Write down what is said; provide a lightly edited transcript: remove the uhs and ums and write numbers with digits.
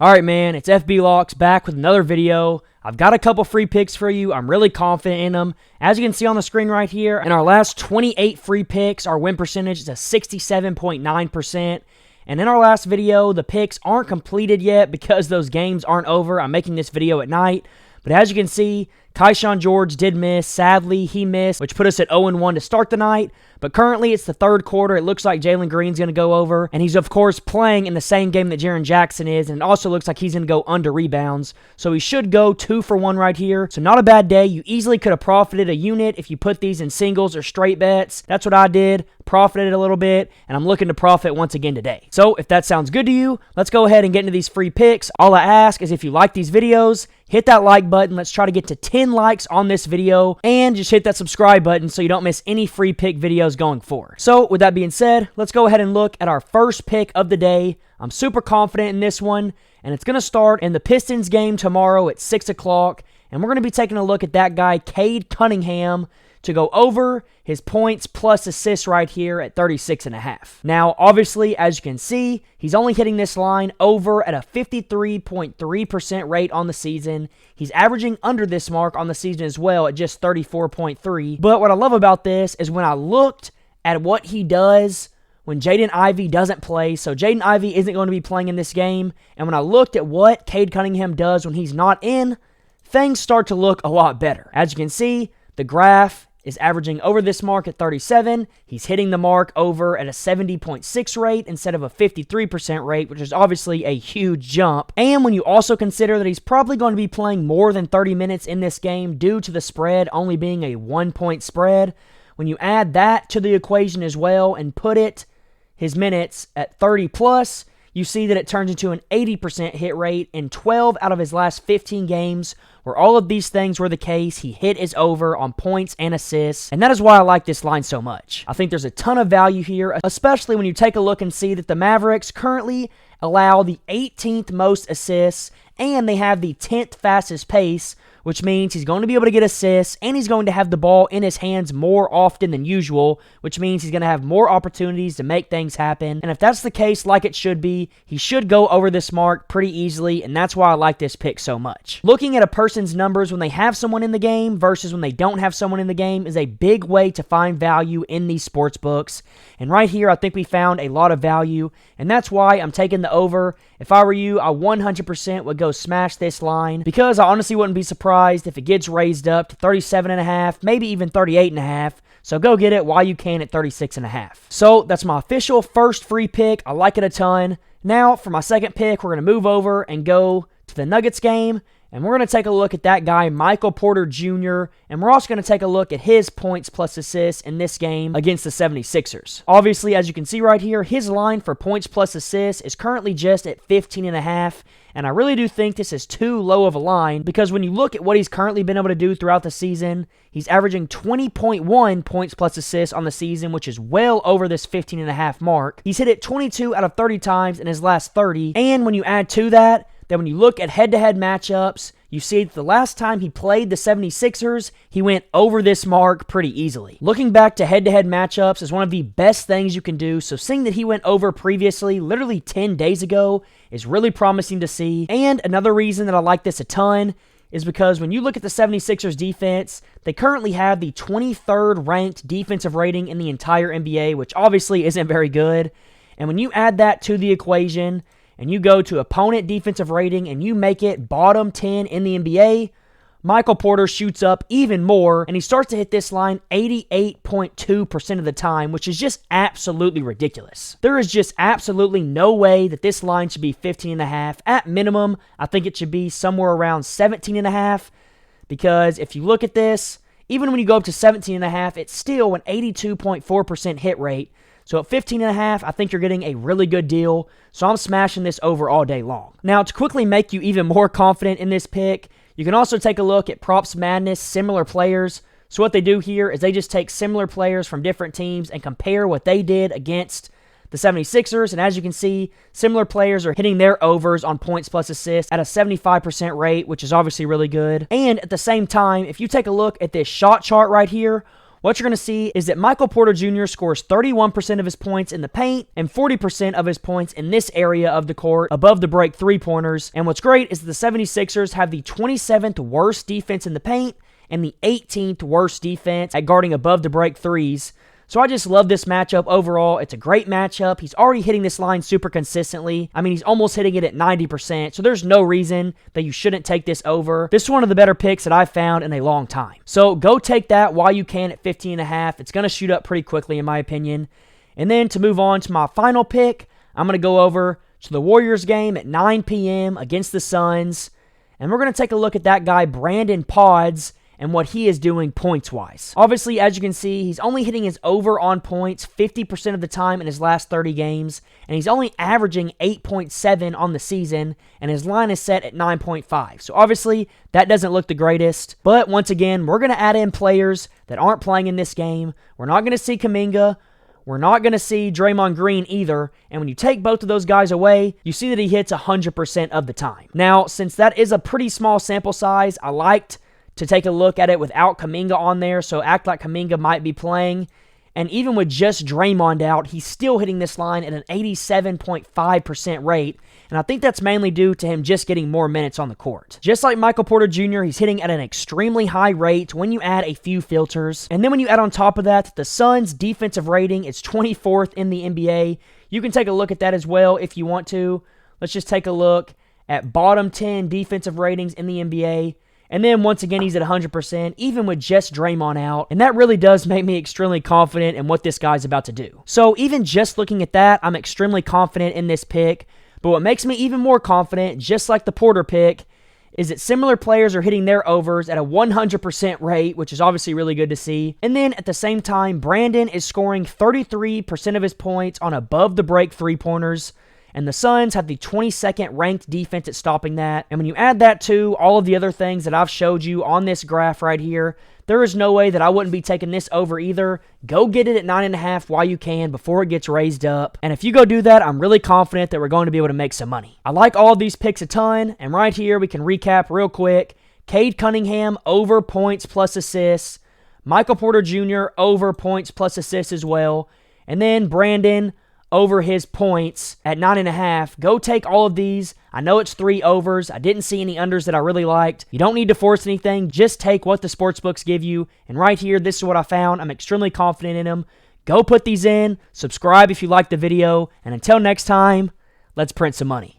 Alright man, it's FB Locks back with another video. I've got a couple free picks for you. I'm really confident in them. As you can see on the screen right here, in our last 28 free picks, our win percentage is a 67.9%. And in our last video, the picks aren't completed yet because those games aren't over. I'm making this video at night. But as you can see, Kaishan George did miss. Sadly, he missed, which put us at 0-1 to start the night. But currently, it's the third quarter. It looks like Jalen Green's going to go over. And he's, of course, playing in the same game that Jaren Jackson is. And it also looks like he's going to go under rebounds. So he should go 2 for 1 right here. So not a bad day. You easily could have profited a unit if you put these in singles or straight bets. That's what I did. Profited a little bit. And I'm looking to profit once again today. So if that sounds good to you, let's go ahead and get into these free picks. All I ask is if you like these videos, hit that like button. Let's try to get to 10 likes on this video. And just hit that subscribe button so you don't miss any free pick videos going forward. So with that being said, let's go ahead and look at our first pick of the day. I'm super confident in this one. And it's going to start in the Pistons game tomorrow at 6 o'clock. And we're going to be taking a look at that guy, Cade Cunningham, to go over his points plus assists right here at 36.5. Now, obviously, as you can see, he's only hitting this line over at a 53.3% rate on the season. He's averaging under this mark on the season as well at just 34.3. But what I love about this is when I looked at what he does when Jaden Ivey doesn't play. So Jaden Ivey isn't going to be playing in this game. And when I looked at what Cade Cunningham does when he's not in, things start to look a lot better. As you can see, the graph is averaging over this mark at 37. He's hitting the mark over at a 70.6 rate instead of a 53% rate, which is obviously a huge jump. And when you also consider that he's probably going to be playing more than 30 minutes in this game due to the spread only being a 1-point spread, when you add that to the equation as well and put his minutes at 30 plus, you see that it turns into an 80% hit rate in 12 out of his last 15 games, where all of these things were the case. He hit his over on points and assists, and that is why I like this line so much. I think there's a ton of value here, especially when you take a look and see that the Mavericks currently allow the 18th most assists, and they have the 10th fastest pace, which means he's going to be able to get assists, and he's going to have the ball in his hands more often than usual, which means he's going to have more opportunities to make things happen. And if that's the case, like it should be, he should go over this mark pretty easily, and that's why I like this pick so much. Looking at a person's numbers when they have someone in the game versus when they don't have someone in the game is a big way to find value in these sports books. And right here, I think we found a lot of value, and that's why I'm taking the over. If I were you, I 100% would go smash this line, because I honestly wouldn't be surprised if it gets raised up to 37.5, maybe even 38.5. So go get it while you can at 36.5. So that's my official first free pick. I like it a ton. Now for my second pick, we're going to move over and go to the Nuggets game. And we're going to take a look at that guy, Michael Porter Jr., and we're also going to take a look at his points plus assists in this game against the 76ers. Obviously, as you can see right here, his line for points plus assists is currently just at 15.5, and I really do think this is too low of a line, because when you look at what he's currently been able to do throughout the season, he's averaging 20.1 points plus assists on the season, which is well over this 15.5 mark. He's hit it 22 out of 30 times in his last 30, and when you add to that, then when you look at head-to-head matchups, you see that the last time he played the 76ers, he went over this mark pretty easily. Looking back to head-to-head matchups is one of the best things you can do, so seeing that he went over previously, literally 10 days ago, is really promising to see. And another reason that I like this a ton is because when you look at the 76ers defense, they currently have the 23rd ranked defensive rating in the entire NBA, which obviously isn't very good. And when you add that to the equation, and you go to opponent defensive rating and you make it bottom 10 in the NBA, Michael Porter shoots up even more, and he starts to hit this line 88.2% of the time, which is just absolutely ridiculous. There is just absolutely no way that this line should be 15.5. At minimum, I think it should be somewhere around 17.5, because if you look at this, even when you go up to 17.5, it's still an 82.4% hit rate. So at 15.5, I think you're getting a really good deal. So I'm smashing this over all day long. Now, to quickly make you even more confident in this pick, you can also take a look at Props Madness similar players. So what they do here is they just take similar players from different teams and compare what they did against the 76ers. And as you can see, similar players are hitting their overs on points plus assists at a 75% rate, which is obviously really good. And at the same time, if you take a look at this shot chart right here, what you're going to see is that Michael Porter Jr. scores 31% of his points in the paint and 40% of his points in this area of the court above the break three-pointers. And what's great is that the 76ers have the 27th worst defense in the paint and the 18th worst defense at guarding above the break threes. So I just love this matchup overall. It's a great matchup. He's already hitting this line super consistently. I mean, he's almost hitting it at 90%, so there's no reason that you shouldn't take this over. This is one of the better picks that I've found in a long time. So go take that while you can at 15.5. It's going to shoot up pretty quickly in my opinion. And then to move on to my final pick, I'm going to go over to the Warriors game at 9 p.m. against the Suns. And we're going to take a look at that guy, Brandon Pods, and what he is doing points-wise. Obviously, as you can see, he's only hitting his over on points 50% of the time in his last 30 games, and he's only averaging 8.7 on the season, and his line is set at 9.5. So obviously, that doesn't look the greatest, but once again, we're going to add in players that aren't playing in this game. We're not going to see Kuminga. We're not going to see Draymond Green either, and when you take both of those guys away, you see that he hits 100% of the time. Now, since that is a pretty small sample size, I liked to take a look at it without Kuminga on there, so act like Kuminga might be playing. And even with just Draymond out, he's still hitting this line at an 87.5% rate, and I think that's mainly due to him just getting more minutes on the court. Just like Michael Porter Jr., he's hitting at an extremely high rate when you add a few filters. And then when you add on top of that, the Suns' defensive rating is 24th in the NBA. You can take a look at that as well if you want to. Let's just take a look at bottom 10 defensive ratings in the NBA. And then, once again, he's at 100%, even with just Draymond out. And that really does make me extremely confident in what this guy's about to do. So, even just looking at that, I'm extremely confident in this pick. But what makes me even more confident, just like the Porter pick, is that similar players are hitting their overs at a 100% rate, which is obviously really good to see. And then, at the same time, Brandon is scoring 33% of his points on above-the-break three-pointers. And the Suns have the 22nd ranked defense at stopping that. And when you add that to all of the other things that I've showed you on this graph right here, there is no way that I wouldn't be taking this over either. Go get it at 9.5 while you can before it gets raised up. And if you go do that, I'm really confident that we're going to be able to make some money. I like all of these picks a ton. And right here, we can recap real quick. Cade Cunningham over points plus assists. Michael Porter Jr. over points plus assists as well. And then Brandon over his points at 9.5. Go take all of these. I know it's 3 overs. I didn't see any unders that I really liked. You don't need to force anything. Just take what the sportsbooks give you. And right here, this is what I found. I'm extremely confident in them. Go put these in. Subscribe if you liked the video. And until next time, let's print some money.